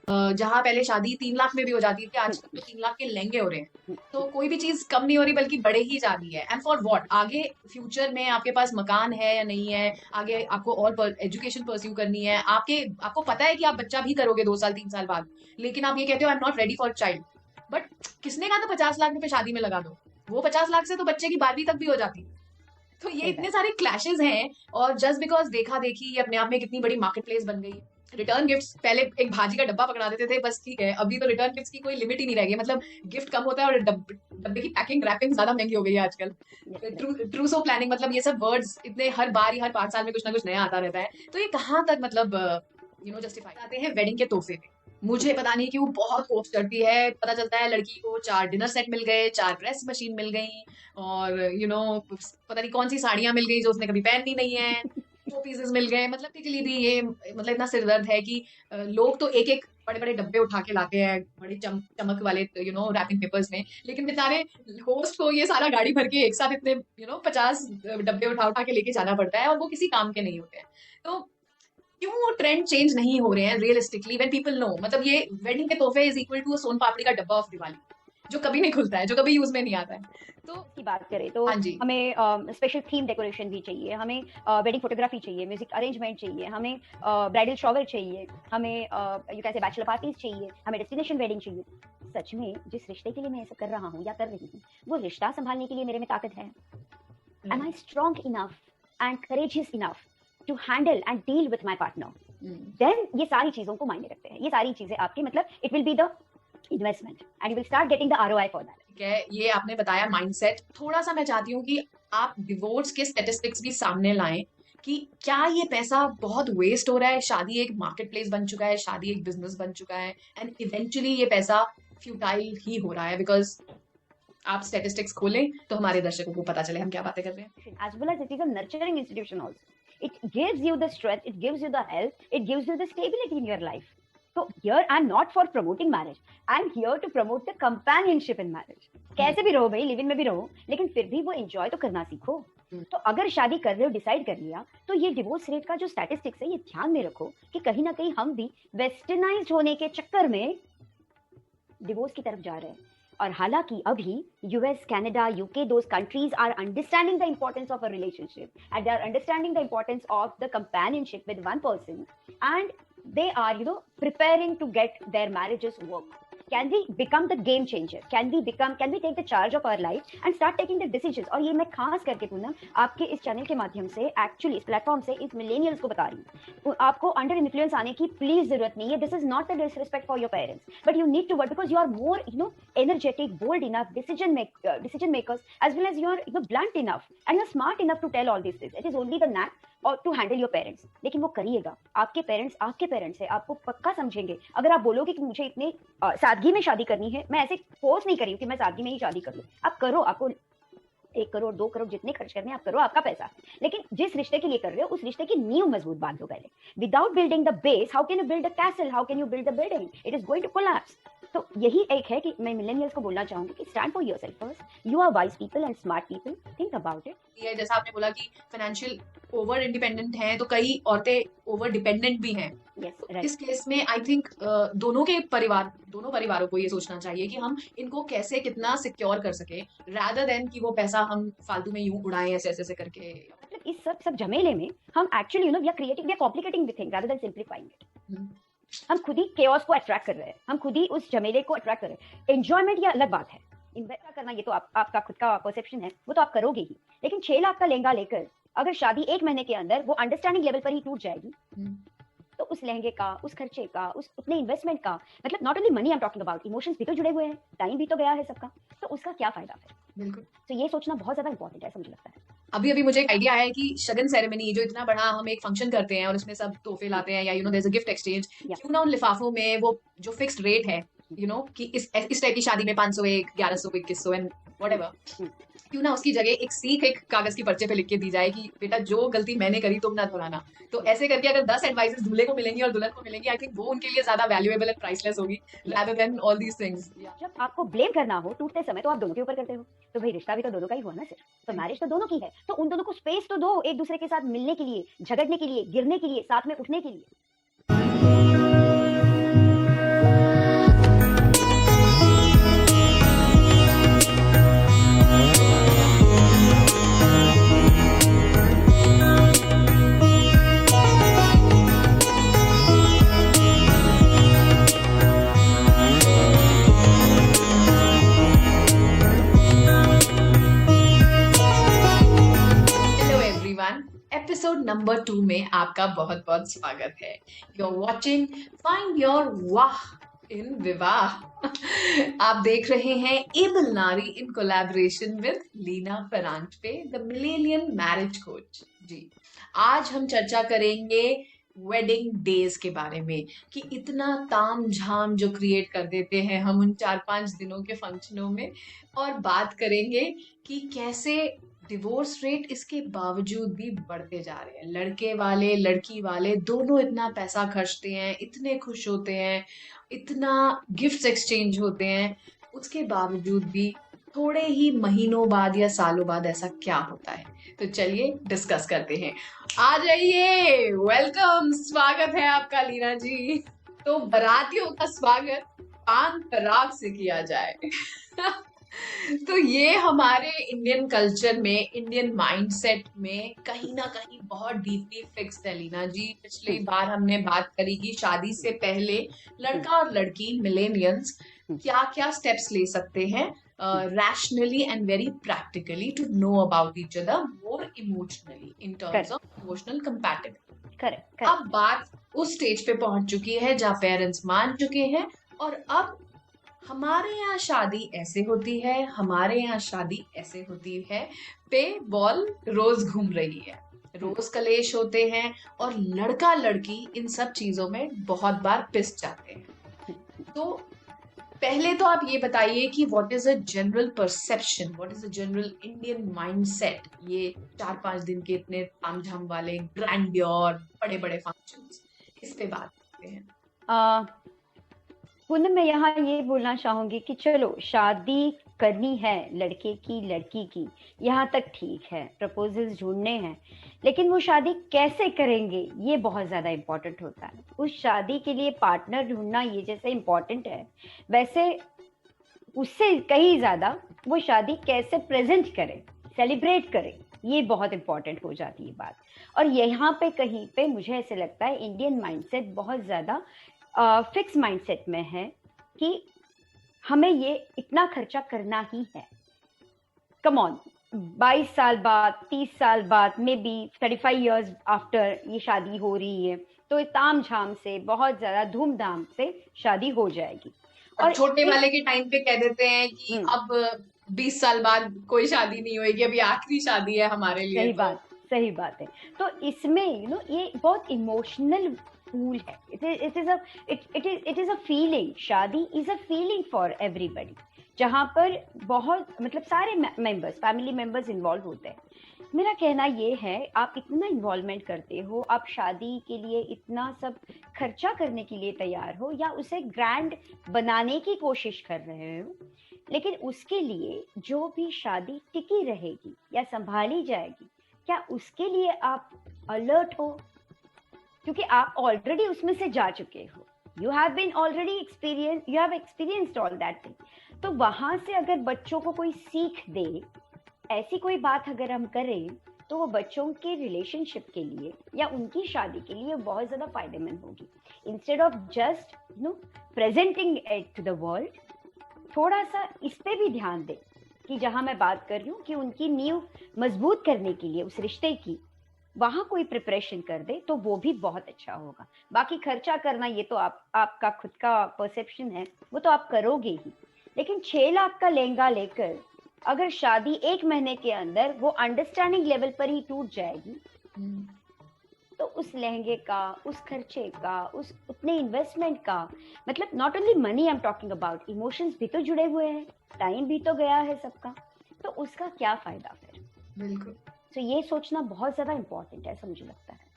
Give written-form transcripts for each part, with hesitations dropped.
जहाँ पहले शादी 3 लाख में भी हो जाती थी, आजकल तो 3 लाख के लहंगे हो रहे हैं। तो कोई भी चीज कम नहीं हो रही बल्कि बढ़े ही जा रही है। And for what? आगे फ्यूचर में आपके पास मकान है या नहीं है, आगे आपको और एजुकेशन परस्यू करनी है, आपको पता है कि आप बच्चा भी करोगे 2 साल 3 साल बाद, लेकिन आप ये कहते हो I am not ready for child. But किसने कहा था 50 लाख रुपए शादी में लगा दो? वो 50 लाख से तो बच्चे की 12वीं तक भी हो जाती। तो ये सही इतने बात। सारे क्लैशेस हैं। और जस्ट बिकॉज देखा देखी ये अपने आप में कितनी बड़ी मार्केट प्लेस बन गई। रिटर्न गिफ्ट्स, पहले एक भाजी का डब्बा पकड़ा देते थे बस, ठीक है, अभी तो रिटर्न गिफ्ट्स की कोई लिमिट ही नहीं रह गई। मतलब गिफ्ट कम होता है और डब्बे की पैकिंग रैपिंग ज्यादा महंगी हो गई है आजकल। ट्रूसो प्लानिंग, मतलब ये सब वर्ड्स इतने हर बार ही हर 5 साल में कुछ ना कुछ नया आता रहता है। तो ये कहाँ तक मतलब जस्टिफाई आते हैं वेडिंग के तोहफे पे। मुझे पता नहीं क्यों बहुत कोफ चढ़ती है। पता चलता है लड़की को 4 डिनर सेट मिल गए, 4 ड्रेस मशीन मिल गई, और पता नहीं कौन सी साड़ियां मिल गई जो उसने कभी पहनी नहीं है, शो पीसेस मिल गए। मतलब टिकली भी ये मतलब इतना सिरदर्द है कि लोग तो एक एक बड़े बड़े डब्बे उठा के लाते हैं, बड़े चमक वाले रैपिंग पेपर्स में, लेकिन बेचारे होस्ट को ये सारा गाड़ी भर के एक साथ इतने 50 डब्बे उठा उठा के लेके जाना पड़ता है, और वो किसी काम के नहीं होते हैं। तो क्यों वो ट्रेंड चेंज नहीं हो रहे हैं रियलिस्टिकली, व्हेन पीपल नो? मतलब ये वेडिंग के तोहफे इज इक्वल टू सोन पापड़ी का डब्बा ऑफ दिवाली, जो कभी नहीं खुलता है, जो कभी यूज में नहीं आता है। तो की बात करें तो हाँ जी। हमें स्पेशल थीम डेकोरेशन भी चाहिए, हमें वेडिंग फोटोग्राफी चाहिए, म्यूजिक अरेंजमेंट चाहिए, हमें ब्राइडल शॉवर चाहिए, हमें यू कैसे बैचलर पार्टीज चाहिए, हमें डेस्टिनेशन वेडिंग चाहिए। सच में जिस रिश्ते के लिए मैं ऐसा कर रहा हूँ या कर रही हूँ, वो रिश्ता संभालने के लिए मेरे में ताकत है? Am I strong enough and courageous enough to handle and deal with my partner? Then ये सारी चीजों को मायने रखते हैं। ये सारी चीजें आपकी मतलब it will be the investment and you will start getting the ROI for that. ठीक है, ये आपने बताया माइंडसेट। थोड़ा सा मैं चाहती हूँ कि आप डिवोर्स के स्टेटिस्टिक्स भी सामने लाएं कि क्या ये पैसा बहुत वेस्ट हो रहा है? शादी एक मार्केट प्लेस बन चुका है, शादी एक बिजनेस बन चुका है, एंड इवेंचुअली ये पैसा फ्यूटाइल ही हो रहा है। बिकॉज आप स्टेटिस्टिक्स खोलें तो हमारे दर्शकों को पता चले हम क्या बातें कर रहे हैं। As well as it is a nurturing institution also. It gives you the strength, it gives you the health, it gives you the stability in your life. So here I'm not for promoting marriage. I'm here to promote the companionship in marriage. कैसे भी रहो भाई, live in में भी रहो, लेकिन फिर भी वो एंजॉय तो करना सीखो। तो अगर शादी कर रहे हो, डिसाइड कर लिया, तो ये डिवोर्स रेट का जो स्टैटिस्टिक्स है ये ध्यान में रखो कि कहीं ना कहीं हम भी वेस्टर्नाइज होने के चक्कर में डिवोर्स की तरफ जा रहे हैं। और हालांकि अभी US, Canada, UK, those countries are understanding the importance of a relationship and they are understanding the importance of the companionship with one person and they are preparing to get their marriages work. Can we become the game changer? Can we take the charge of our life and start taking the decisions? और ये मैं खास करके पूनम आपके इस channel के माध्यम से, एक्चुअली इस प्लेटफॉर्म से इस मिलेनियल्स को बता रही हूँ, आपको अंडर इन्फ्लुएंस आने की प्लीज जरूरत नहीं है। This is not the disrespect for your parents, but you need to work because you are more energetic, bold enough, decision makers, as well as you are blunt enough and you are smart enough to tell all these things. It is only the knack और to handle your parents. लेकिन वो करिएगा, आपके parents है, आपको पक्का समझेंगे। अगर आप बोलोगे कि मुझे इतने सादगी में शादी करनी है, मैं ऐसे फोर्स नहीं कर रही हूँ कि मैं सादगी में ही शादी कर लूँ। आप करो, आपको 1 करोड़ 2 करोड़ जितने खर्च करने आप करो, आपका पैसा। लेकिन जिस रिश्ते के लिए कर रहे हो उस रिश्ते की नींव मजबूत बांधो पहले। Without building the base how can you build a castle, how can you build the building? It is going to collapse. तो यही एक है कि मैं मिलेनियल्स को बोलना चाहूंगी कि stand for yourself first. You are wise people and smart people, think about it. ये जैसा आपने बोला कि फाइनेंशियल ओवर इंडिपेंडेंट हैं, तो कई औरतें ओवर डिपेंडेंट भी हैं। यस, तो राइट। इस केस में आई थिंक दोनों परिवारों को ये सोचना चाहिए कि हम इनको कैसे कितना सिक्योर कर सके, रादर देन कि वो पैसा हम फालतू में यूं उड़ाएं ऐसे ऐसे ऐसे करके। मतलब इस सब झमेले में हम actually we are creating, we are complicating the thing rather than simplifying it. हम खुद ही केओस को अट्रैक्ट कर रहे हैं, हम खुद ही उस झमेले को अट्रैक्ट कर रहे हैं। एंजॉयमेंट ये अलग बात है, इन्वेस्ट करना ये तो आपका खुद का परसेप्शन है, वो तो आप करोगे ही। लेकिन 6 लाख का लहंगा लेकर अगर शादी 1 महीने के अंदर वो अंडरस्टैंडिंग लेवल पर ही टूट जाएगी, तो उस लहंगे का, उस खर्चे का, उस उतने इन्वेस्टमेंट का, मतलब not only money I am talking about, emotions भी तो जुड़े हुए हैं, टाइम भी तो गया है सबका, तो उसका क्या फायदा है? बिल्कुल। तो ये सोचना बहुत ज्यादा इंपॉर्टेंट है, ऐसा मुझे लगता है। अभी अभी मुझे एक आइडिया आया कि शगन सेरेमनी जो इतना बड़ा हम एक फंक्शन करते हैं और उसमें सब तोहफे लाते हैं, या there is a gift exchange, या क्यों ना उन लिफाफों में वो जो फिक्स्ड रेट है, कि इस टाइप की शादी में 501, 1100, 2100 एंड व्हाटएवर, क्यों ना उसकी जगह एक सीख एक कागज की पर्चे पे लिख के दी जाए कि बेटा जो गलती मैंने करी तुम ना दोहराना। तो ऐसे करके अगर 10 एडवाइसेस दूल्हे को मिलेंगी और दुल्हन को मिलेंगी, आई थिंक वो उनके लिए ज्यादा वैल्यूएबल एंड प्राइसलेस होगी, rather than all these things. जब आपको ब्लेम करना हो टूटते समय तो आप दोनों के ऊपर करते हो, तो भाई रिश्ता भी तो दोनों का ही हुआ ना सिर्फ, तो मैरिज तो दोनों की है, तो उन दोनों को स्पेस तो दो एक दूसरे के साथ मिलने के लिए, झगड़ने के लिए, गिरने के लिए, साथ में उठने के लिए। नंबर 2 में आपका बहुत बहुत स्वागत है। You are watching find your Wah in Vivah. आप देख रहे हैं able Nari in collaboration with Leena फरांच पे द मिलेनियन मैरिज कोच। जी, आज हम चर्चा करेंगे वेडिंग डेज के बारे में कि इतना ताम झाम जो क्रिएट कर देते हैं हम उन 4-5 दिनों के फंक्शनों में, और बात करेंगे कि कैसे डिवोर्स रेट इसके बावजूद भी बढ़ते जा रहे हैं। लड़के वाले लड़की वाले दोनों इतना पैसा खर्चते हैं, इतने खुश होते हैं, इतना गिफ्ट्स एक्सचेंज होते हैं, उसके बावजूद भी थोड़े ही महीनों बाद या सालों बाद ऐसा क्या होता है। तो चलिए डिस्कस करते हैं। आ जाइए, वेलकम, स्वागत है आपका लीना जी। तो बारातियों का स्वागत पान पराग से किया जाए। तो ये हमारे इंडियन कल्चर में, इंडियन माइंडसेट में कहीं ना कहीं बहुत डीपली फिक्स्ड है लीना जी। पिछली बार हमने बात करी कि शादी से पहले लड़का और लड़की मिलेनियंस क्या क्या स्टेप्स ले सकते हैं rationally and very practically to know about each other more emotionally in terms of emotional compatibility. Correct. अब बात उस स्टेज पे पहुंच चुकी है जहाँ पेरेंट्स मान चुके हैं और अब हमारे यहाँ शादी ऐसे होती है, हमारे यहाँ शादी ऐसे होती है पे बॉल रोज घूम रही है, रोज कलेश होते हैं और लड़का लड़की इन सब चीजों में बहुत बार पिस जाते हैं। तो पहले तो आप ये बताइए कि what is a general perception, what is a general Indian mindset ये 4-5 दिन के इतने तामझाम वाले ग्रैंडियर बड़े बड़े फंक्शंस, इस पे बात करते हैं। पूनम, मैं यहाँ ये बोलना चाहूंगी कि चलो शादी करनी है लड़के की लड़की की, यहाँ तक ठीक है, प्रपोजल्स ढूंढने हैं, लेकिन वो शादी कैसे करेंगे ये बहुत ज्यादा इम्पोर्टेंट होता है। उस शादी के लिए पार्टनर ढूंढना ये जैसे इम्पोर्टेंट है, वैसे उससे कहीं ज्यादा वो शादी कैसे प्रेजेंट करे, सेलिब्रेट करे, ये बहुत इम्पोर्टेंट हो जाती है बात। और यहाँ पे कहीं पे मुझे ऐसे लगता है इंडियन माइंडसेट बहुत ज्यादा फिक्स माइंडसेट में है कि हमें ये इतना खर्चा करना ही है। कम ऑन, 22 साल बाद, 30 साल बाद, मे बी 35 इयर्स आफ्टर ये शादी हो रही है, तो ताम झाम से बहुत ज्यादा धूमधाम से शादी हो जाएगी। और छोटे वाले के टाइम पे कह देते हैं कि अब 20 साल बाद कोई शादी नहीं होगी, अभी आखिरी शादी है हमारे लिए। सही बात है। तो इसमें ये बहुत इमोशनल फूल है। It is a feeling. शादी is a feeling for everybody, जहां पर बहुत मतलब सारे मेंबर्स, फैमिली मेंबर्स इन्वॉल्व होते हैं। मेरा कहना ये है, आप इतना इन्वॉल्वमेंट करते हो, आप शादी के लिए इतना सब खर्चा करने के लिए तैयार हो या उसे ग्रैंड बनाने की कोशिश कर रहे हो, लेकिन उसके लिए जो भी शादी टिकी रहेगी या संभाली जाएगी, क्या उसके लिए आप अलर्ट हो? क्योंकि आप ऑलरेडी उसमें से जा चुके हो, you have experienced all that thing. तो वहां से अगर बच्चों को कोई सीख दे, ऐसी कोई बात अगर हम करें, तो वो बच्चों के रिलेशनशिप के लिए या उनकी शादी के लिए बहुत ज्यादा फायदेमंद होगी। Instead of just presenting it to the world, थोड़ा सा इस पे भी ध्यान दे कि जहां मैं बात कर रही हूँ कि उनकी नींव मजबूत करने के लिए उस रिश्ते की, वहां कोई प्रिपरेशन कर दे तो वो भी बहुत अच्छा होगा। बाकी खर्चा करना ये तो आपका खुद का परसेप्शन है, वो तो आप करोगे ही, लेकिन 6 लाख का लहंगा लेकर अगर शादी 1 महीने के अंदर वो अंडरस्टैंडिंग लेवल पर ही टूट जाएगी, तो उस लहंगे का, उस खर्चे का, उस उतने इन्वेस्टमेंट का, मतलब not only money I am talking about, emotions भी तो जुड़े हुए हैं, टाइम भी तो गया है सबका, तो उसका क्या फायदा फिर? बिल्कुल। तो ये सोचना बहुत ज्यादा इम्पोर्टेंट है, ऐसा मुझे लगता है।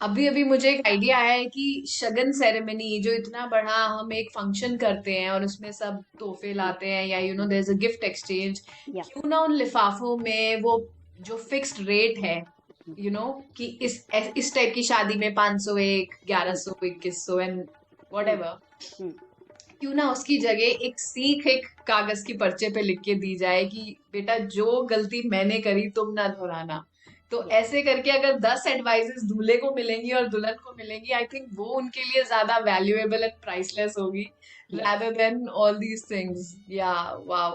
अभी मुझे एक आइडिया है कि शगन सेरेमनी जो इतना बड़ा हम एक फंक्शन करते हैं और उसमें सब तोहफे लाते हैं या there is a gift exchange, क्यों ना उन लिफाफों में वो जो फिक्स्ड रेट है कि इस टाइप की शादी में 501, 1100, 2100 एंड व्हाटएवर, क्यों ना उसकी जगह एक सीख एक कागज की पर्चे पे लिख के दी जाए कि बेटा जो गलती मैंने करी तुम ना दोहराना। तो ऐसे करके अगर 10 एडवाइजेस दूल्हे को मिलेंगी और दुल्हन को मिलेंगी, आई थिंक वो उनके लिए ज्यादा वैल्यूएबल एंड प्राइसलेस होगी rather than all these things. Yeah, wow.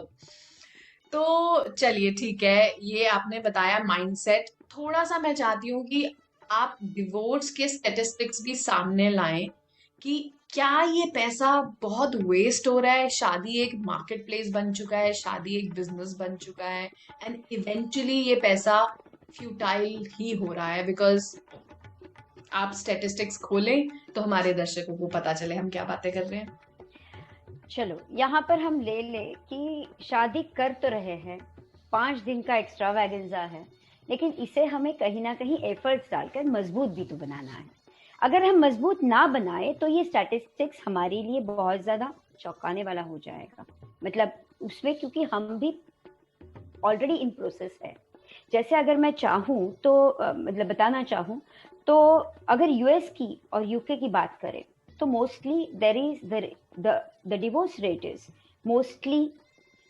तो चलिए ठीक है, ये आपने बताया माइंडसेट। थोड़ा सा मैं चाहती हूँ कि आप डिवोर्स के स्टेटिस्टिक्स भी सामने लाएं कि क्या ये पैसा बहुत वेस्ट हो रहा है, शादी एक मार्केट प्लेस बन चुका है, शादी एक बिजनेस बन चुका है, एंड इवेंचुअली ये पैसा फ्यूटाइल ही हो रहा है, बिकॉज आप स्टेटिस्टिक्स खोलें तो हमारे दर्शकों को पता चले हम क्या बातें कर रहे हैं। चलो यहाँ पर हम ले ले कि शादी कर तो रहे हैं, 5 दिन का एक्स्ट्रावैगेंजा है, लेकिन इसे हमें कहीं ना कहीं एफर्ट्स डालकर मजबूत भी तो बनाना है। अगर हम मजबूत ना बनाए तो ये स्टैटिस्टिक्स हमारे लिए बहुत ज्यादा चौंकाने वाला हो जाएगा, मतलब उसमें, क्योंकि हम भी ऑलरेडी इन प्रोसेस है। जैसे अगर मैं चाहूँ तो मतलब बताना चाहूँ तो अगर यूएस की और यूके की बात करें तो mostly there is the divorce rate is mostly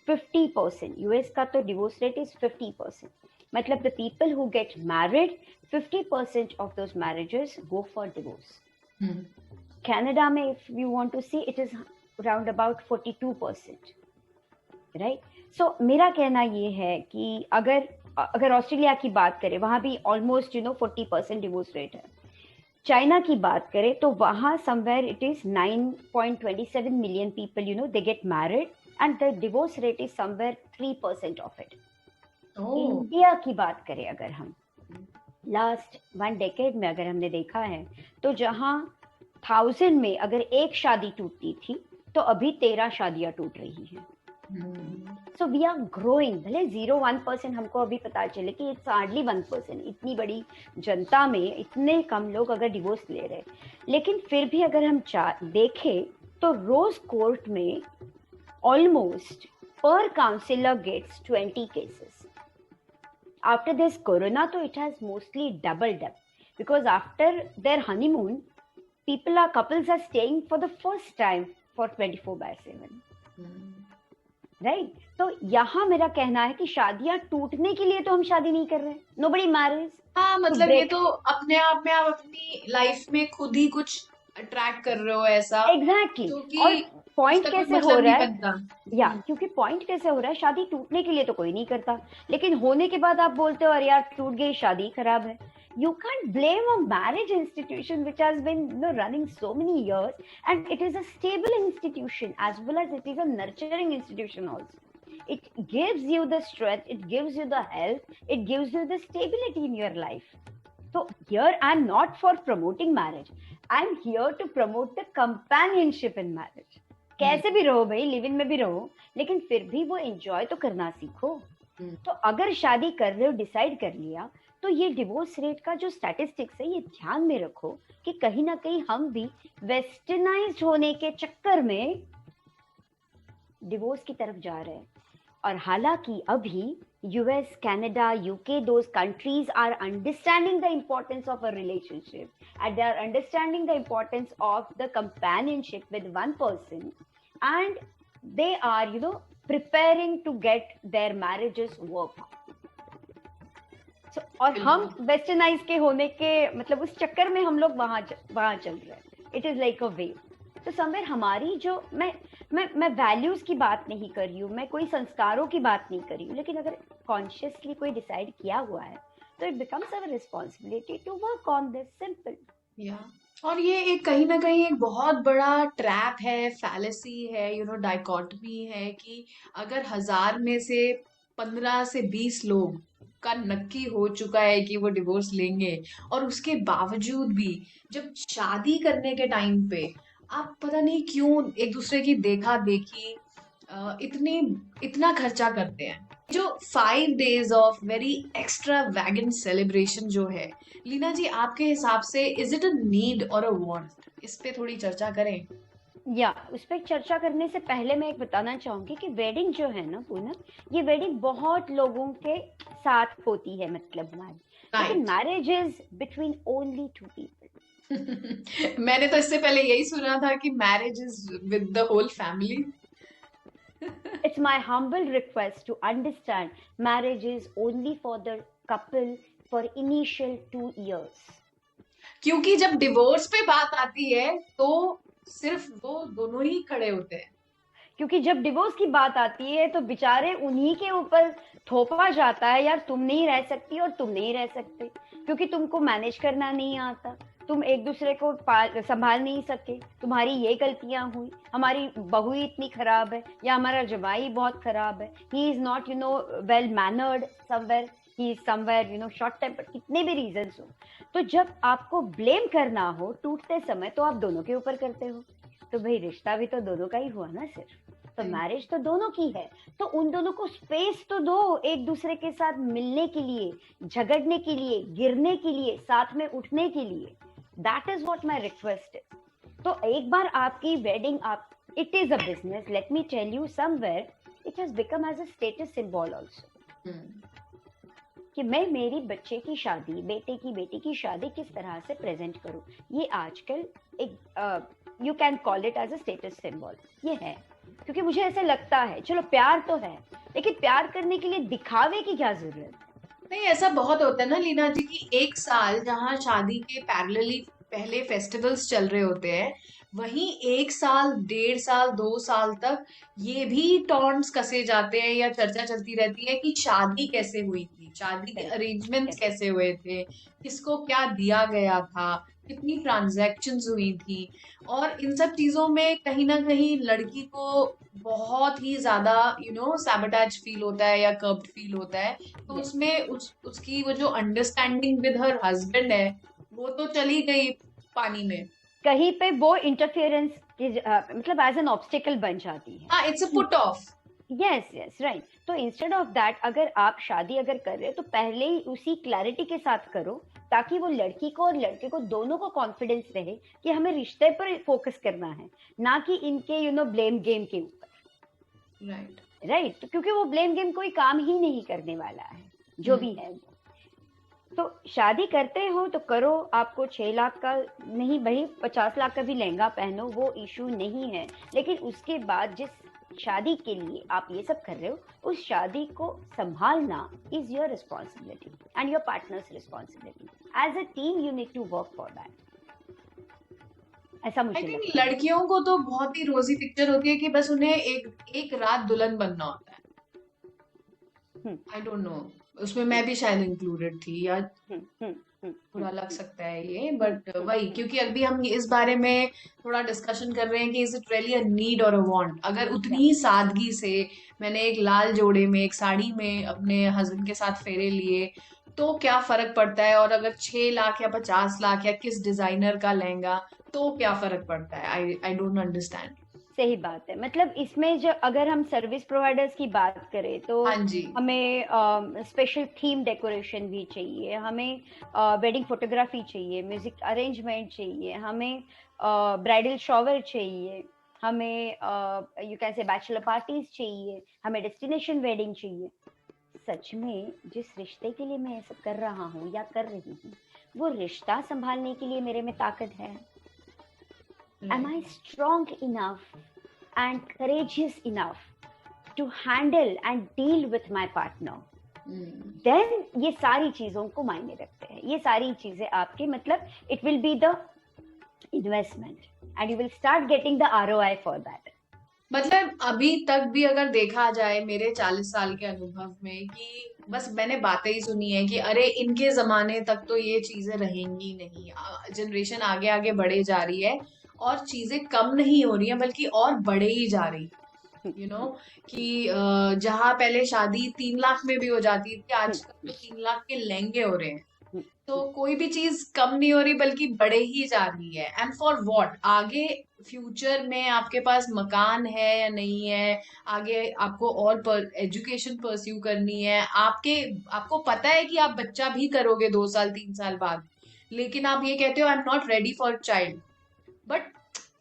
50%। US का तो डिवोर्स रेट इज 50%, मतलब the people who get married 50% of those marriages go for divorce. Canada में if you want to see it is around about 42%, right. So मेरा कहना ये है कि अगर ऑस्ट्रेलिया की बात करें वहां भी ऑलमोस्ट 40% डिवोर्स रेट है। चाइना की बात करें तो वहां somewhere it is 9.27 million people they get married and the divorce rate is somewhere 3% of it. India की बात करें अगर हम लास्ट 1 डेकेड में अगर हमने देखा है तो जहां 1000 में अगर एक शादी टूटती थी तो अभी 13 शादियां टूट रही हैं। सो वी आर ग्रोइंग, भले 0.1% हमको अभी पता चले कि इट्स हार्डली 1%, इतनी बड़ी जनता में इतने कम लोग अगर डिवोर्स ले रहे, लेकिन फिर भी अगर हम देखें तो रोज कोर्ट में ऑलमोस्ट पर councillor gets 20 cases. After this corona, तो it has mostly doubled up because after their honeymoon, couples are staying for the first time for 24/7. Right. तो यहाँ मेरा कहना है कि शादियां टूटने के लिए तो हम शादी नहीं कर रहे, नोबडी मैरिज। हाँ, मतलब ये तो अपने आप में आप अपनी लाइफ में खुद ही कुछ अट्रैक्ट कर रहे हो ऐसा, एग्जैक्टली। क्योंकि और पॉइंट उसका कोई कैसे हो मतलब रहा नहीं है, बनता। या क्योंकि पॉइंट कैसे हो रहा है, शादी टूटने के लिए तो कोई नहीं करता, लेकिन होने के बाद आप बोलते हो अरे यार टूट गई, शादी खराब है। You can't blame a marriage institution which has been running so many years, and it is a stable institution as well as it is a nurturing institution also. It gives you the strength, it gives you the health, it gives you the stability in your life. So here I'm not for promoting marriage, I'm here to promote the companionship in marriage. कैसे भी रहो भाई, live in में भी रहो, लेकिन फिर भी वो एंजॉय तो करना सीखो। तो अगर शादी कर रहे हो, डिसाइड कर लिया, तो ये डिवोर्स रेट का जो स्टैटिस्टिक्स है ये ध्यान में रखो कि कहीं ना कहीं हम भी वेस्टर्नाइज्ड होने के चक्कर में डिवोर्स की तरफ जा रहे हैं। और हालांकि अभी US, Canada, UK, those countries are understanding the importance of a relationship and they are understanding the importance of the companionship with one person, and they are preparing to get their marriages work. So, और हम westernise के होने के मतलब उस चक्कर में हम लोग वहां चल रहे हैं। It is like a wave. तो समवेयर हमारी जो मैं वैल्यूज की बात नहीं कर रही हूँ, मैं कोई संस्कारों की बात नहीं कर रही हूँ, लेकिन अगर कॉन्शियसली कोई डिसाइड किया हुआ है तो it becomes our responsibility to work on this, simple. और ये एक कहीं ना कहीं एक बहुत बड़ा ट्रैप है, फैलेसी है, डाइकोटमी है कि अगर 1000 में से 15 से 20 लोग का नक्की हो चुका है कि वो डिवोर्स लेंगे, और उसके बावजूद भी जब शादी करने के टाइम पे आप पता नहीं क्यों एक दूसरे की देखा देखी इतना खर्चा करते हैं। जो 5 days of very extra wagon celebration जो है, लीना जी आपके हिसाब से इज इट अ नीड और अ वांट? इस पे थोड़ी चर्चा करें। या उस पर चर्चा करने से पहले मैं एक बताना चाहूंगी कि वेडिंग जो है ना पूनम, ये वेडिंग बहुत लोगों के साथ होती है, मतलब हमारी, लेकिन marriage is between only 2 people. मैंने तो इससे पहले यही सुना था कि marriage is with the whole family. It's my humble request to understand marriage is only for the couple for initial 2 years. क्योंकि जब डिवोर्स पे बात आती है तो सिर्फ वो दोनों ही खड़े होते हैं। क्योंकि जब डिवोर्स की बात आती है तो बेचारे उन्हीं के ऊपर थोपा जाता है, यार तुम नहीं रह सकती और तुम नहीं रह सकते क्योंकि तुमको मैनेज करना नहीं आता, तुम एक दूसरे को संभाल नहीं सके, तुम्हारी ये गलतियां हुई, हमारी बहू ही इतनी खराब है या हमारा जवाई बहुत खराब है, he is not well mannered somewhere, he is somewhere short temper, कितने भी रीजंस हो। तो जब आपको ब्लेम करना हो टूटते समय तो आप दोनों के ऊपर करते हो, तो भाई रिश्ता भी तो दोनों का ही हुआ ना सिर्फ, तो मैरिज तो दोनों की है, तो उन दोनों को स्पेस तो दो एक दूसरे के साथ मिलने के लिए, झगड़ने के लिए, गिरने के लिए, साथ में उठने के लिए। That is what my request is. तो एक बार आपकी वेडिंग, आप, it is a business, let me tell you, somewhere it has become as a status symbol also, कि मैं मेरी बच्चे की शादी, बेटी की शादी किस तरह से प्रेजेंट करूं, ये आजकल एक you can call it as a status symbol, ये है। क्योंकि मुझे ऐसे लगता है चलो प्यार तो है, लेकिन प्यार करने के लिए दिखावे की क्या जरूरत। नहीं, ऐसा बहुत होता है ना लीना जी कि एक साल जहाँ शादी के पैरेलली पहले फेस्टिवल्स चल रहे होते हैं, वहीं एक साल, 1.5 साल, 2 साल तक ये भी टॉन्ट्स कसे जाते हैं या चर्चा चलती रहती है कि शादी कैसे हुई थी, शादी के अरेंजमेंट्स कैसे हुए थे, किसको क्या दिया गया था, कितनी ट्रांजैक्शंस हुई थी। और इन सब चीजों में कहीं ना कहीं लड़की को बहुत ही ज्यादा सैबोटेज फील होता है या कर्ब्ड फील होता है। तो उसमें उसकी वो जो अंडरस्टैंडिंग विद हर हस्बैंड है, वो तो चली गई पानी में। कहीं पे वो इंटरफेरेंस मतलब एज एन ऑब्स्टिकल बन जाती है। हाँ, it's a put off. Yes yes right. तो इंस्टेड ऑफ दैट, अगर आप शादी अगर कर रहे हो तो पहले ही उसी क्लैरिटी के साथ करो, ताकि वो लड़की को और लड़के को दोनों को कॉन्फिडेंस रहे कि हमें रिश्ते पर फोकस करना है, ना कि इनके ब्लेम गेम के ऊपर। Right right. तो क्योंकि वो ब्लेम गेम कोई काम ही नहीं करने वाला है, जो भी है। तो शादी करते हो तो करो, आपको 6 लाख का नहीं भाई 50 लाख का भी लहंगा पहनो, वो इशू नहीं है। लेकिन उसके बाद जिस शादी के लिए आप ये सब कर रहे हो, उस शादी को संभालना is your responsibility and your partner's responsibility. As a team you need to work for that, ऐसा मुझे लगता है। लड़कियों को तो बहुत ही रोजी पिक्चर होती है कि बस उन्हें एक रात दुल्हन बनना होता है। आई डोंट नो, उसमें मैं भी शायद इंक्लूडेड थी, या बुरा लग सकता है ये, बट वही, क्योंकि अभी हम इस बारे में थोड़ा डिस्कशन कर रहे हैं कि is it really a need और अ वांट। अगर उतनी सादगी से मैंने एक लाल जोड़े में, एक साड़ी में अपने हस्बैंड के साथ फेरे लिए, तो क्या फर्क पड़ता है? और अगर 6 लाख या 50 लाख या किस डिजाइनर का लहंगा, तो क्या फर्क पड़ता है? I don't understand. सही बात है। मतलब इसमें जो अगर हम सर्विस प्रोवाइडर्स की बात करें तो हाँ जी, हमें स्पेशल थीम डेकोरेशन भी चाहिए, हमें वेडिंग फोटोग्राफी चाहिए, म्यूजिक अरेंजमेंट चाहिए, हमें ब्राइडल शॉवर चाहिए, हमें you can say bachelor parties चाहिए, हमें डेस्टिनेशन वेडिंग चाहिए। सच में जिस रिश्ते के लिए मैं ये सब कर रहा हूँ या कर रही हूँ, वो रिश्ता संभालने के लिए मेरे में ताकत है? Am I strong enough and courageous enough to handle and deal with my partner? Then ये सारी चीजों को मायने रखते हैं। ये सारी चीजें आपके मतलब it will be the investment and you will start getting the ROI for that. मतलब अभी तक भी अगर देखा जाए मेरे 40 साल के अनुभव में, कि बस मैंने बातें ही सुनी है कि अरे इनके जमाने तक तो ये चीजें रहेंगी नहीं, जनरेशन आगे आगे बढ़े जा रही है और चीजें कम नहीं हो रही है बल्कि और बढ़े ही जा रही है। कि जहाँ पहले शादी 3 लाख में भी हो जाती थी, आजकल तो 3 लाख के लहंगे हो रहे हैं। तो कोई भी चीज कम नहीं हो रही बल्कि बढ़े ही जा रही है। And for what? आगे फ्यूचर में आपके पास मकान है या नहीं है, आगे आपको और एजुकेशन परस्यू करनी है, आपको पता है कि आप बच्चा भी करोगे 2 साल 3 साल बाद, लेकिन आप ये कहते हो I am not ready for child. But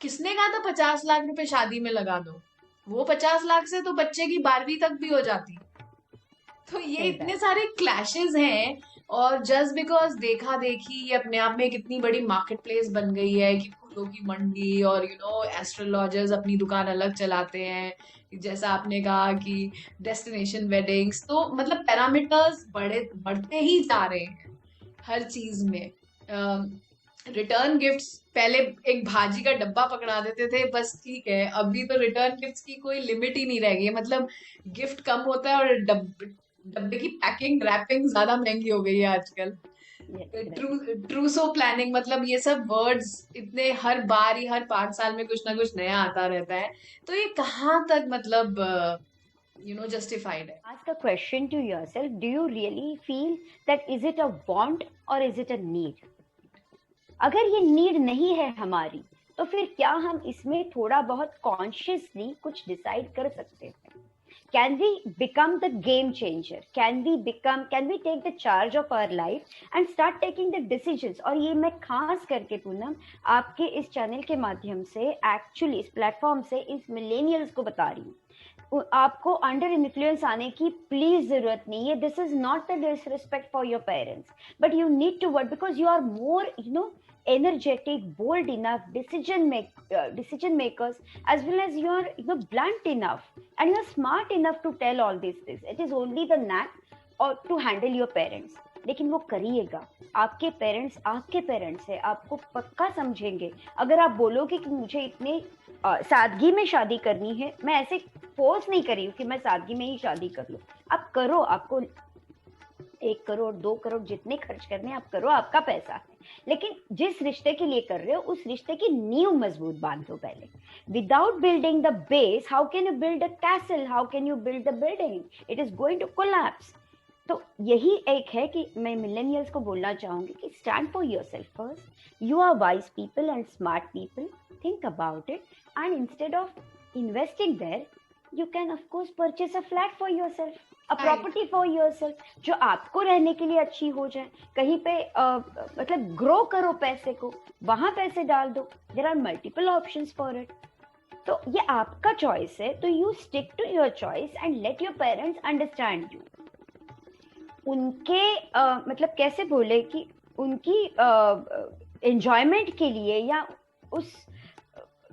किसने कहा था 50 लाख रुपए शादी में लगा दो? वो 50 लाख से तो बच्चे की 12वीं तक भी हो जाती। तो ये इतने सारे क्लैशेस हैं। और जस्ट बिकॉज देखा देखी, ये अपने आप में एक इतनी बड़ी मार्केट प्लेस बन गई है कि फूलों की मंडी और एस्ट्रोलॉजर्स अपनी दुकान अलग चलाते हैं। जैसा आपने कहा कि डेस्टिनेशन वेडिंग्स, तो मतलब पैरामीटर्स बढ़ते ही जा रहे हैं हर चीज में। रिटर्न गिफ्ट्स पहले एक भाजी का डब्बा पकड़ा देते थे बस, ठीक है। अभी तो रिटर्न गिफ्ट्स की कोई लिमिट ही नहीं रह गई है। मतलब गिफ्ट कम होता है और डब्बे की पैकिंग रैपिंग ज्यादा महंगी हो गई है आजकल। Yes, true right. ट्रूसो प्लानिंग, मतलब ये सब वर्ड्स इतने हर बार ही हर 5 साल में कुछ ना कुछ नया आता रहता है। तो ये कहाँ तक मतलब जस्टिफाइड है? Ask a question to yourself. Do you really feel that is it a want or is it a need? अगर ये नीड नहीं है हमारी, तो फिर क्या हम इसमें थोड़ा बहुत कॉन्शियसली कुछ डिसाइड कर सकते हैं? Can we become the game changer? Can we take the charge of our life and start taking the decisions? और ये मैं खास करके पूनम आपके इस चैनल के माध्यम से, एक्चुअली इस प्लेटफॉर्म से इस मिलेनियल्स को बता रही हूँ, आपको अंडर इन्फ्लुएंस आने की प्लीज जरूरत नहीं है. This is not the disrespect for your parents, but you need to work because you are more energetic, bold enough, decision makers, as well as you're blunt enough and you're smart enough to tell all these things. It is only the knack or to handle your parents. लेकिन वो करिएगा. आपके parents आपके parents है, आपको पक्का समझेंगे. अगर आप बोलोगे कि मुझे इतने सादगी में शादी करनी है, मैं ऐसे फोर्स नहीं कर रही हूँ कि मैं सादगी में ही शादी कर लूँ. आप करो, आपको 1 करोड़ 2 करोड़ जितने खर्च करने आप करो, आपका पैसा है. लेकिन जिस रिश्ते के लिए कर रहे हो उस रिश्ते की नींव मजबूत बांधो पहले. Without building the base, how can you build a castle? How can you build the building? It is going to collapse. तो यही एक है कि मैं मिलेनियल्स को बोलना चाहूंगी कि stand for yourself first. You are wise people and smart people. Think about it and instead of investing there, you can of course purchase a flat for yourself, a property for yourself, जो आपको रहने के लिए अच्छी हो जाए. कहीं पे मतलब ग्रो करो पैसे को, वहां पैसे डाल दो. there are multiple options for it. तो ये आपका चॉइस है, तो you stick to your choice and let your parents understand you. उनके मतलब कैसे बोले कि उनकी एंजॉयमेंट के लिए या उस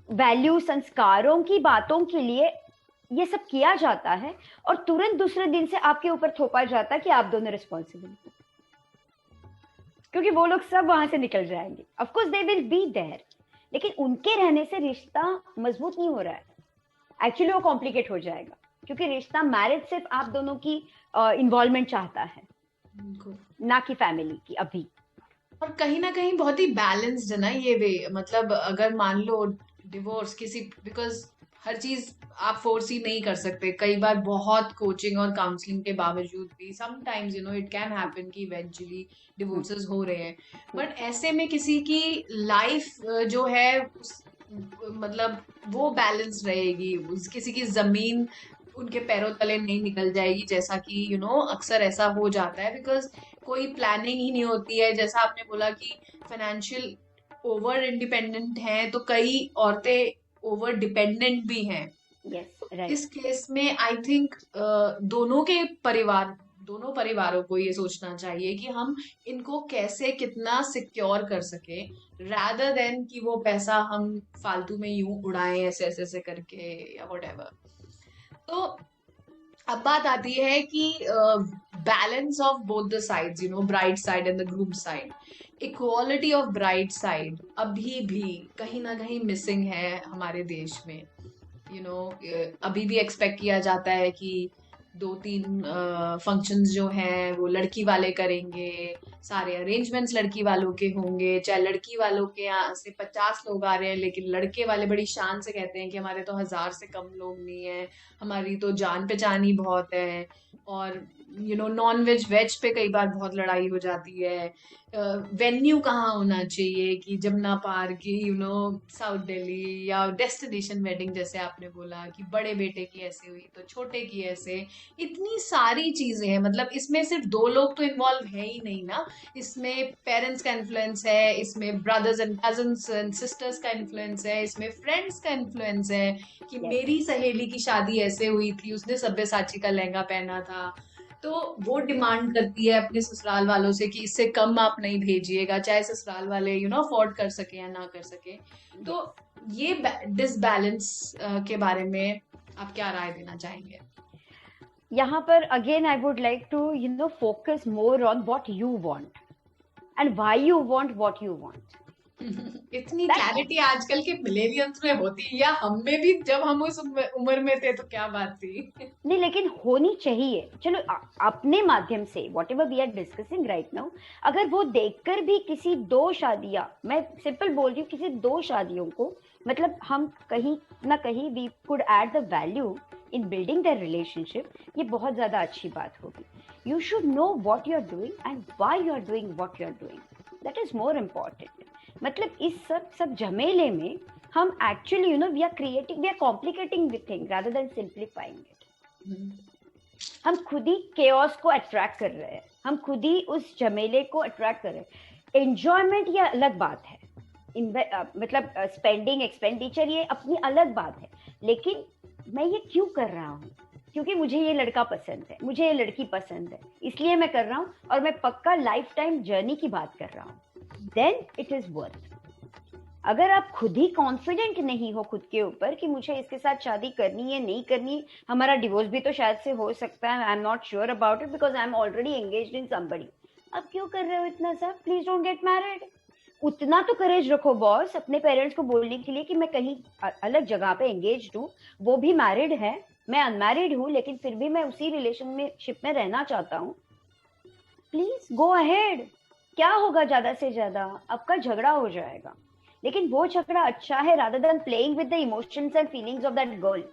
वैल्यू संस्कारों की बातों के लिए ये सब किया जाता है, और तुरंत दूसरे दिन से आपके ऊपर थोपा जाता है कि आप दोनों रिस्पॉन्सिबल हैं, क्योंकि वो लोग सब वहां से निकल जाएंगे. Of course they will be there, लेकिन उनके रहने से रिश्ता मजबूत नहीं हो रहा है. एक्चुअली वो कॉम्प्लिकेट हो जाएगा, क्योंकि रिश्ता मैरिज सिर्फ आप दोनों की इन्वॉल्वमेंट चाहता है, ना कि फैमिली की अभी. और कहीं ना कहीं बहुत ही बैलेंस्ड है ना ये वे. मतलब अगर मान लो डिवोर्स किसी, बिकॉज हर चीज आप फोर्स ही नहीं कर सकते. कई बार बहुत कोचिंग और काउंसलिंग के बावजूद भी समटाइम्स इट कैन हैपन कि इवेंचुअली डिवोर्सेस हो रहे हैं. बट ऐसे में किसी की लाइफ जो है मतलब वो बैलेंस रहेगी, किसी की जमीन उनके पैरों तले नहीं निकल जाएगी, जैसा कि अक्सर ऐसा हो जाता है. बिकॉज कोई प्लानिंग ही नहीं होती है. जैसा आपने बोला कि फाइनेंशियल ओवर इंडिपेंडेंट हैं, तो कई औरतें ओवर डिपेंडेंट भी हैं. यस, तो राइट. इस केस में आई थिंक दोनों परिवारों को ये सोचना चाहिए कि हम इनको कैसे कितना सिक्योर कर सके, rather देन कि वो पैसा हम फालतू में यूं उड़ाएं ऐसे ऐसे ऐसे करके या whatever. तो अब बात आती है कि balance of both the sides, bride side and the groom side. Equality of bride side अभी भी कहीं ना कहीं मिसिंग है हमारे देश में. अभी भी एक्सपेक्ट किया जाता है कि 2-3 फंक्शंस जो हैं वो लड़की वाले करेंगे, सारे अरेंजमेंट्स लड़की वालों के होंगे. चाहे लड़की वालों के यहाँ से 50 लोग आ रहे हैं, लेकिन लड़के वाले बड़ी शान से कहते हैं कि हमारे तो 1000 से कम लोग नहीं है, हमारी तो जान पहचान ही बहुत है. और नॉन वेज वेज पे कई बार बहुत लड़ाई हो जाती है. वेन्यू कहाँ होना चाहिए कि जमुना पार्क की साउथ दिल्ली, या डेस्टिनेशन वेडिंग जैसे आपने बोला कि बड़े बेटे की ऐसे हुई तो छोटे की ऐसे. इतनी सारी चीजें हैं. मतलब इसमें सिर्फ 2 लोग तो इन्वॉल्व है ही नहीं ना. इसमें पेरेंट्स का इन्फ्लुएंस है, इसमें brothers and cousins and sisters का इन्फ्लुएंस है, इसमें फ्रेंड्स का इन्फ्लुएंस है कि Yes. मेरी सहेली की शादी ऐसे हुई थी, उसने सब्यसाची का लहंगा पहना था, तो वो डिमांड करती है अपने ससुराल वालों से कि इससे कम आप नहीं भेजिएगा, चाहे ससुराल वाले अफोर्ड कर सके या ना कर सके. तो ये डिसबैलेंस के बारे में आप क्या राय देना चाहेंगे? यहाँ पर again I would like to focus more on what you want and why you want what you want. इतनी That क्लैरिटी आजकल के मिलेनियल्स में होती है, या हम में भी जब हम उस उम्र में थे तो क्या बात थी। नहीं, लेकिन होनी चाहिए। चलो अपने माध्यम से whatever we are discussing right now, अगर वो देखकर भी किसी 2 शादियां, मैं सिंपल बोल रही हूँ, किसी 2 शादियों को, मतलब हम कहीं ना कहीं we could add the value in building the relationship, ये बहुत ज्यादा अच्छी बात होगी। You should know what you are doing and why you are doing what you are doing, that is more important. मतलब इस सब झमेले में हम actually we are creating, we are complicating the thing rather than simplifying it. हम खुद ही chaos को attract कर रहे हैं, हम खुद ही उस झमेले को अट्रैक्ट कर रहे हैं। एंजॉयमेंट ये अलग बात है, मतलब स्पेंडिंग एक्सपेंडिचर ये अपनी अलग बात है, लेकिन मैं ये क्यों कर रहा हूँ? क्योंकि मुझे ये लड़का पसंद है, मुझे ये लड़की पसंद है, इसलिए मैं कर रहा हूँ, और मैं पक्का लाइफ टाइम जर्नी की बात कर रहा हूँ, देन इट इज वर्थ। अगर आप खुद ही कॉन्फिडेंट नहीं हो खुद के ऊपर कि मुझे इसके साथ शादी करनी है नहीं करनी, हमारा डिवोर्स भी तो शायद से हो सकता है, I am not sure about it because I am already engaged in somebody, अब क्यों कर रहे हो इतना सब? Please don't get married. उतना तो करेज रखो बॉस अपने पेरेंट्स को बोलने के लिए कि मैं कहीं अलग जगह पे एंगेज्ड हूँ, वो भी मैरिड है, मैं अनमैरिड हूँ, लेकिन फिर भी मैं उसी रिलेशनशिप में रहना चाहता हूँ। Please go ahead. क्या होगा ज्यादा से ज्यादा? आपका झगड़ा हो जाएगा, लेकिन वो झगड़ा अच्छा है rather than playing with the emotions and feelings of that girl.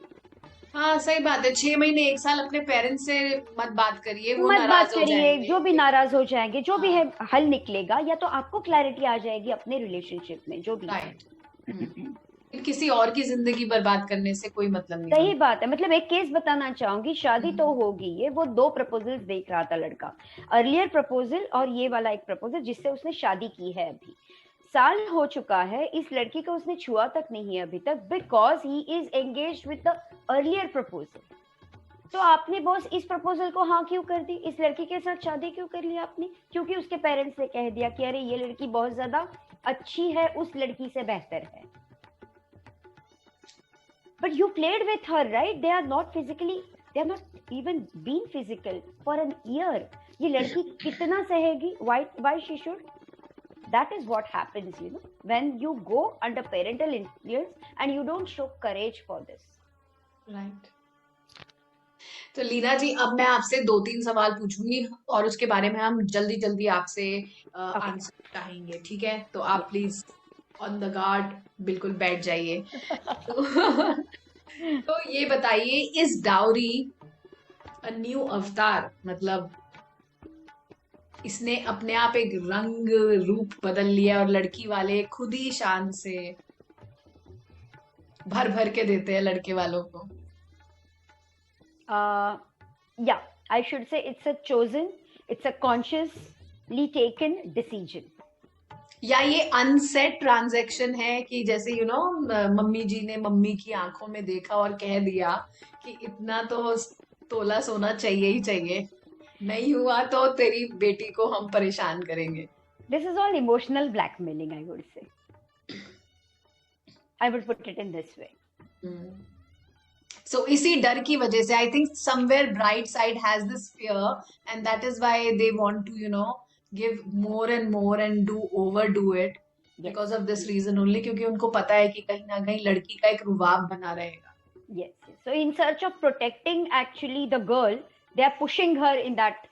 हाँ सही बात है, 6 महीने 1 साल अपने पेरेंट्स से मत बात करिए, वो मत बात नाराज हो करिए, जाएंगे। जो भी नाराज हो जाएंगे, जो भी हाँ है हल निकलेगा, या तो आपको क्लैरिटी आ जाएगी अपने रिलेशनशिप में, जो भी है। राइट। किसी और की जिंदगी बर्बाद करने से कोई मतलब नहीं सही बनता। बात है। मतलब एक केस बताना चाहूंगी, शादी तो होगी, ये वो 2 प्रपोजल्स देख रहा था लड़का, अर्लियर प्रपोजल और ये वाला एक प्रपोजल जिससे उसने शादी की है। अभी साल हो चुका है, इस लड़की को उसने छुआ तक नहीं है अभी तक, because he is engaged with the earlier proposal. तो आपने बॉस इस प्रपोजल को हाँ क्यों कर दी? इस लड़की के साथ शादी क्यों कर ली आपने? क्योंकि उसके पेरेंट्स ने कह दिया कि अरे ये लड़की बहुत ज्यादा अच्छी है, उस लड़की से बेहतर है। But you played with her, right? They are not physically, they are not even been physical for an year. ये लड़की कितना सहेगी? Why she should? That is what happens, when you go under parental influence and you don't show courage for this. Right. तो लीना जी, अब मैं आपसे 2-3 सवाल पूछूंगी और उसके बारे में हम जल्दी जल्दी आपसे Okay. आंसर चाहेंगे, ठीक है? तो आप Yes. Please on the guard बिल्कुल बैठ जाइए। तो, तो ये बताइए, इस डाउरी अ न्यू अवतार, मतलब इसने अपने आप एक रंग रूप बदल लिया और लड़की वाले खुद ही शान से भर भर के देते हैं लड़के वालों को? Yeah, I should say it's a chosen, it's a consciously taken decision. या ये अनसेट ट्रांजैक्शन है कि जैसे मम्मी जी ने मम्मी की आंखों में देखा और कह दिया कि इतना तो तोला सोना चाहिए ही चाहिए, नहीं हुआ तो तेरी बेटी को हम परेशान करेंगे? This is all emotional blackmailing, I would say. I would put it in this way. So इसी डर की वजह से I think somewhere bride side has this fear and that is why they want to give more and more and do overdo it because of this reason only, क्योंकि उनको पता है कि कहीं ना कहीं लड़की का एक रुबाब बना रहेगा। Yes. So in search of protecting actually the girl, they are pushing her in that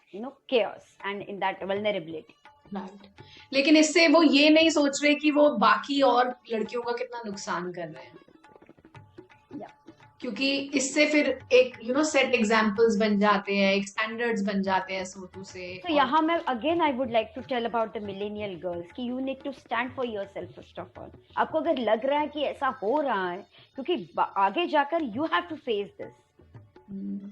chaos and in that vulnerability. Right. लेकिन इससे वो ये नहीं सोच रहे कि वो बाकी और लड़कियों का कितना नुकसान कर रहे हैं, क्योंकि इससे फिर एक सेट एग्जांपल्स बन जाते हैं, एक स्टैंडर्ड्स बन जाते हैं सोटू से। तो यहाँ मैं again I would like to tell about the millennial girls कि you need to stand for yourself first of all. आपको अगर लग रहा है कि ऐसा हो रहा है, क्योंकि आगे जाकर you have to face this,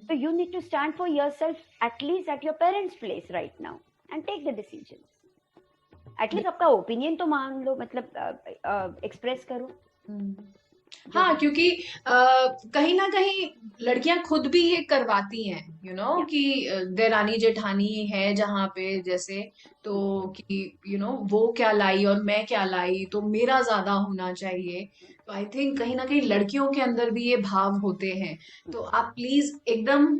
तो you need to stand for yourself at least at your parents place right now and take the decision. At least आपका ओपिनियन तो मान लो, मतलब एक्सप्रेस करो। हाँ, क्योंकि कहीं ना कहीं लड़कियां खुद भी ये करवाती हैं कि देरानी जेठानी है जहाँ पे जैसे, तो कि वो क्या लाई और मैं क्या लाई तो मेरा ज्यादा होना चाहिए। तो आई थिंक कहीं ना कहीं लड़कियों के अंदर भी ये भाव होते हैं। तो आप प्लीज एकदम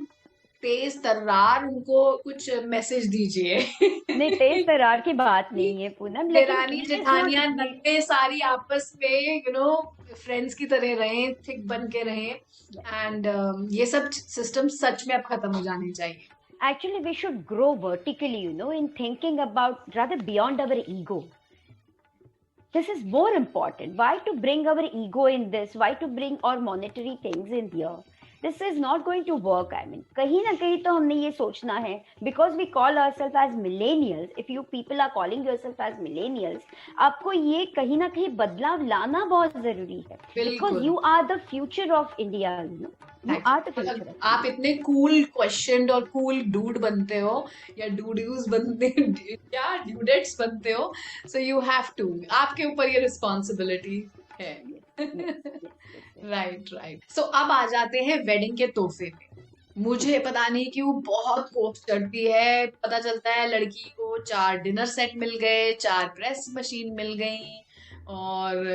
तेज तर्रार उनको कुछ मैसेज दीजिए। नहीं, तेज तर्रार की बात नहीं है पूनम, लेकिन देरानी it is not जेठानियां नन्हे सारी आपस में फ्रेंड्स की तरह रहें, थिक बन के रहें, एंड ये सब सिस्टम सच में अब खत्म हो जाने चाहिए। actually we should grow vertically, in thinking about rather beyond our ego. This is more important. Why to bring our ego in this? Why to bring our monetary things in here? This is not going to work. I mean, कहीं ना कहीं तो हमने ये सोचना है, because we call ourselves as millennials. If you people are calling yourself as millennials, आपको ये कहीं ना कहीं बदलाव लाना बहुत जरूरी है, because बिल्कुल। you are the future of India. You are the future of आप India. इतने कूल क्वेश्चन और कूल डूड बनते हो, या डूड्यूज बनते या ड्यूडेट्स बनते हो, सो यू हैव टू, आपके ऊपर ये रिस्पॉन्सिबिलिटी है। Yes, yes, yes. Right right. So अब आ जाते हैं वेडिंग के तोहफे पे। मुझे पता नहीं क्यों बहुत कोफ्त चढ़ती है, पता चलता है लड़की को 4 डिनर सेट मिल गए, 4 प्रेस मशीन मिल गई, और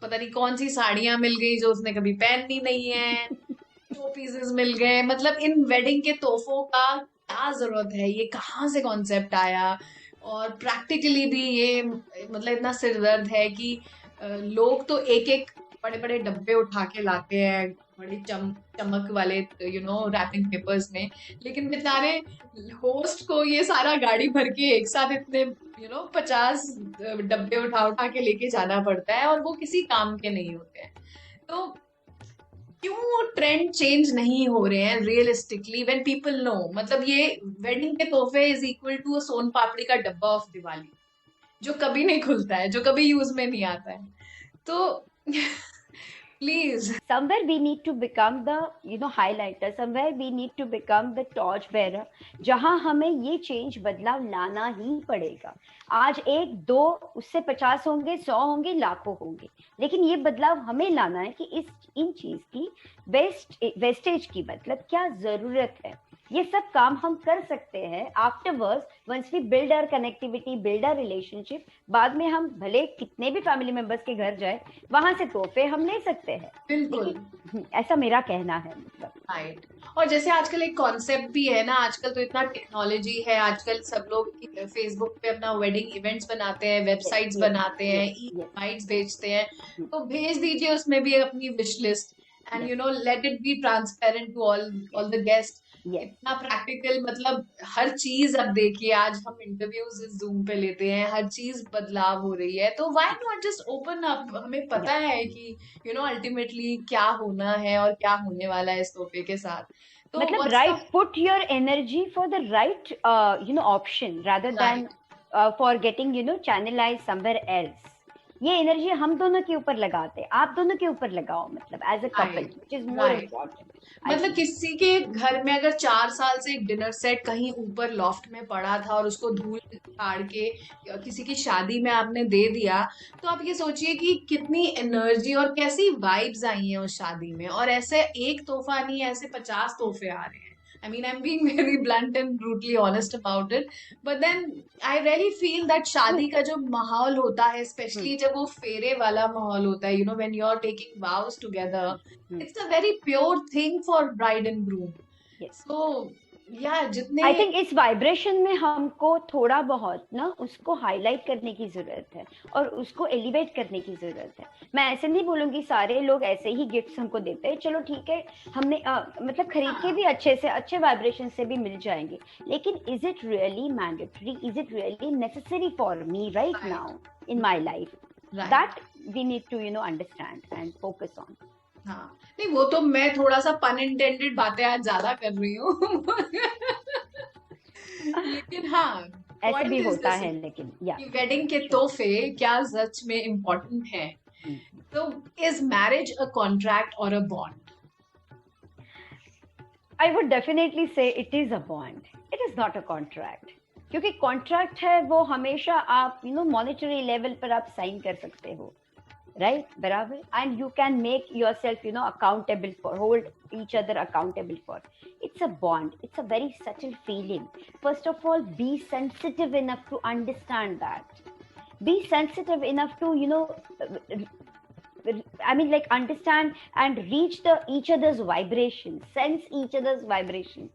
पता नहीं कौन सी साड़ियां मिल गई जो उसने कभी पहननी नहीं है, शो पीसेस मिल गए। मतलब इन वेडिंग के तोहफों का क्या जरूरत है, ये कहाँ से कॉन्सेप्ट आया? और प्रैक्टिकली भी ये मतलब इतना सिरदर्द है कि लोग तो एक एक बड़े बड़े डब्बे उठा के लाते हैं, बड़ी चमक वाले रैपिंग पेपर्स में, लेकिन बेचारे होस्ट को ये सारा गाड़ी भर के एक साथ इतने 50 डब्बे उठा उठा के लेके जाना पड़ता है, और वो किसी काम के नहीं होते हैं। तो क्यों ट्रेंड चेंज नहीं हो रहे हैं रियलिस्टिकली, व्हेन पीपल नो? मतलब ये वेडिंग के तोहफे इज इक्वल टू सोन पापड़ी का डब्बा ऑफ दिवाली, जो कभी नहीं खुलता है, जो कभी यूज में नहीं आता है। तो please, Somewhere we need to become the highlighter. Somewhere we need to become the torch bearer, जहां हमें ये चेंज बदलाव लाना ही पड़ेगा। आज 1 2 उससे 50 होंगे, 100 होंगे, लाखों होंगे, लेकिन ये बदलाव हमें लाना है कि इन चीज की वेस्टेज की मतलब क्या जरूरत है। ये सब काम हम कर सकते हैं afterwards, once we build our connectivity, build our relationship. बाद में हम भले कितने भी फैमिली मेंबर्स के घर जाए, वहां से तोहफे हम ले सकते हैं। बिल्कुल ऐसा मेरा कहना है, मतलब। राइट। और जैसे आजकल एक कॉन्सेप्ट भी है ना, आजकल तो इतना टेक्नोलॉजी है, आजकल सब लोग फेसबुक पे अपना वेडिंग इवेंट्स बनाते हैं, वेबसाइट्स बनाते हैं, ई इनवाइट्स भेजते हैं, तो भेज दीजिए उसमें भी अपनी wish list, and let it be transparent to all the guest. इतना प्रैक्टिकल, मतलब हर चीज अब देखिए, आज हम इंटरव्यूज जूम पे लेते हैं, हर चीज बदलाव हो रही है, तो why not just open up? हमें पता है कि अल्टीमेटली क्या होना है और क्या होने वाला है इस तोहफे के साथ। तो मतलब right, put your energy for the right option rather than for getting channelize somewhere else. ये एनर्जी हम दोनों के ऊपर लगाते हैं, आप दोनों के ऊपर लगाओ, मतलब as a couple, which is more important. मतलब किसी के घर में अगर 4 साल से एक डिनर सेट कहीं ऊपर लॉफ्ट में पड़ा था और उसको धूल झाड़ के किसी की शादी में आपने दे दिया, तो आप ये सोचिए कि कितनी एनर्जी और कैसी वाइब्स आई हैं उस शादी में। और ऐसे एक तोहफा नहीं, ऐसे 50 तोहफे आ रहे हैं। I mean, I'm being very blunt and brutally honest about it. But then I really feel that शादी का जो माहौल होता है, स्पेशली जब वो फेरे वाला माहौल होता है, when you're taking vows together, it's a very pure thing for bride and groom. Yes. So जितने आई थिंक इस वाइब्रेशन में हमको थोड़ा बहुत ना उसको हाईलाइट करने की जरूरत है और उसको एलिवेट करने की जरूरत है। मैं ऐसे नहीं बोलूंगी सारे लोग ऐसे ही गिफ्ट्स हमको देते हैं, चलो ठीक है, हमने मतलब खरीद के भी अच्छे से अच्छे वाइब्रेशन से भी मिल जाएंगे, लेकिन is it really mandatory, is it really necessary for me right now in my life? That we need to understand and focus on. हाँ, नहीं वो तो मैं थोड़ा सा पन इंटेंडेड बातें आज ज्यादा कर रही हूँ। लेकिन हाँ, ऐसे भी होता है, लेकिन वेडिंग के तोहफे क्या सच में इम्पोर्टेंट है? तो इज मैरिज अ कॉन्ट्रैक्ट और a bond? I would definitely say it is a bond, it is not a contract. क्योंकि कॉन्ट्रैक्ट है वो हमेशा आप मॉनेटरी लेवल पर आप साइन कर सकते हो, right, barabar, and you can make yourself accountable for, hold each other accountable for. It's a bond, it's a very subtle feeling. First of all, be sensitive enough to understand that, be sensitive enough to I mean, like, understand and reach the each other's vibration, sense each other's vibration.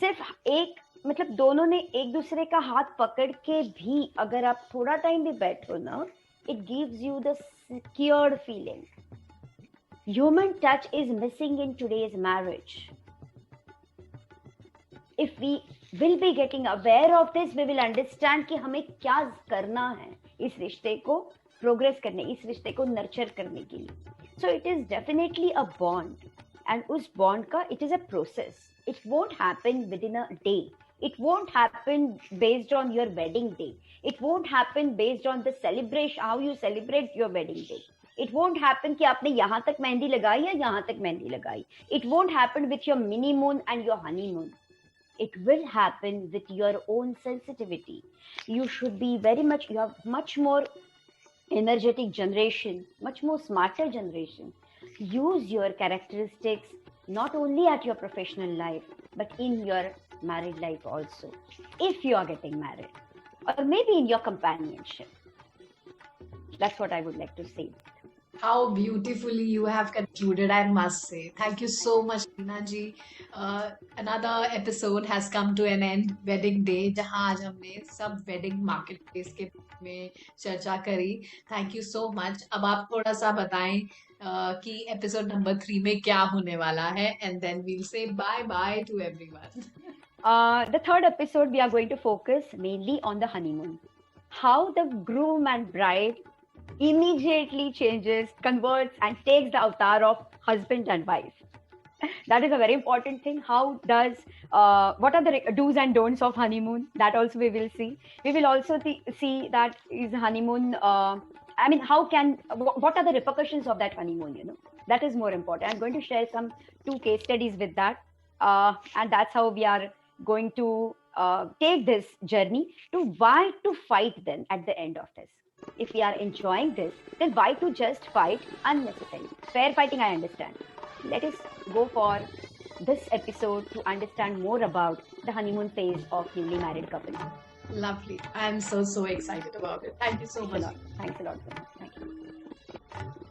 सिर्फ एक मतलब दोनों ने एक दूसरे का हाथ पकड़ के भी अगर आप थोड़ा टाइम भी बैठो ना, it gives you the secured feeling. Human touch is missing in today's marriage. If we will be getting aware of this, we will understand कि हमें क्या करना है इस रिश्ते को प्रोग्रेस करने, इस रिश्ते को नर्चर करने के लिए. So it is definitely a bond, and उस bond का it is a process. It won't happen within a day. It won't happen based on your wedding day. It won't happen based on the celebration, how you celebrate your wedding day. It won't happen कि आपने यहाँ तक मेहंदी लगाई या यहाँ तक मेहंदी लगाई. It won't happen with your mini moon and your honeymoon. It will happen with your own sensitivity. You should be you have much more energetic generation, much more smarter generation. Use your characteristics not only at your professional life, but in your married life also, if you are getting married, or maybe in your companionship. That's what I would like to say. How beautifully you have concluded, I must say. Thank you so much, Reena ji. Another episode has come to an end, Wedding Day, जहाँ आज हमने सब wedding marketplace के में चर्चा करी. Thank you so much. अब आप थोड़ा सा बताएं कि episode number 3 में क्या होने वाला है, and then we'll say bye-bye to everyone. The third episode, we are going to focus mainly on the honeymoon. How the groom and bride immediately changes, converts, and takes the avatar of husband and wife. That is a very important thing. How does, what are the do's and don'ts of honeymoon? That also we will see. We will also see that is honeymoon, I mean, what are the repercussions of that honeymoon, you know? That is more important. I'm going to share some 2 case studies with that. And that's how we are going to take this journey to why to fight then at the end of this. If we are enjoying this, then why to just fight unnecessarily? Fair fighting, I understand. Let us go for this episode to understand more about the honeymoon phase of newly married couples. Lovely. I am so excited about it. Thank you so much. Thanks a lot. Thank you.